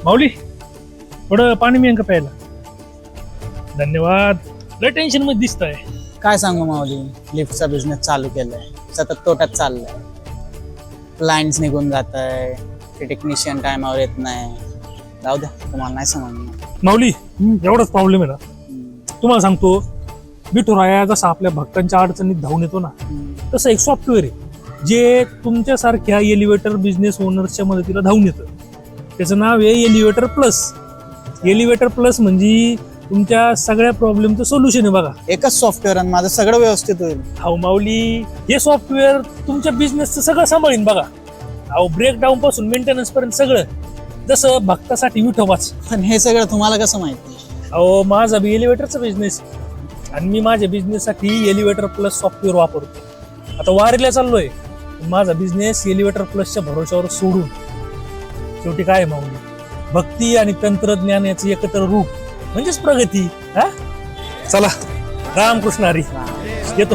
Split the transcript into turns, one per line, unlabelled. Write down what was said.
माऊली थोडं पाणी मिळेल का प्यायला? धन्यवाद. लय टेन्शन मध्ये दिसतंय.
काय सांगू माऊली, लिफ्टचा बिझनेस चालू केलाय, सतत तोट्यात चाललाय. क्लायंट्स निघून जात आहे, ते टेक्निशियन टायमावर येत नाही. जाऊ द्या, तुम्हाला नाही समजणार.
माऊली एवढाच प्रॉब्लेम आहे ना. तुम्हाला सांगतो, विठुराया जसा आपल्या भक्तांच्या अडचणीत धावून येतो ना, तसं एक सॉफ्टवेअर आहे जे तुमच्यासारख्या एलिव्हेटर बिझनेस ओनर्सच्या मदतीला धावून येतं. त्याचं नाव आहे एलिव्हेटर प्लस. एलिव्हेटर प्लस म्हणजे तुमच्या सगळ्या प्रॉब्लेमचं सोल्युशन आहे बघा.
एकच सॉफ्टवेअर आणि माझं सगळं व्यवस्थित होईल.
अहो माऊली, हे सॉफ्टवेअर तुमच्या बिझनेसचं सगळं सांभाळीन बघा. अहो ब्रेकडाऊन पासून मेंटेनन्स पर्यंत सगळं, जसं भक्तासाठी विठोबाच.
पण हे सगळं तुम्हाला कसं माहिती?
अहो माझा बी एलिव्हेटरचा बिझनेस आणि मी माझ्या बिझनेससाठी एलिव्हेटर प्लस सॉफ्टवेअर वापरतो. आता वारीला चाललोय, माझा बिझनेस एलिव्हेटर प्लसच्या भरोशावर सोडून. शेवटी काय माऊली, भक्ती आणि तंत्रज्ञान याचं एकत्र रूप म्हणजेच प्रगती. हा चला, रामकृष्ण हरी. येतो.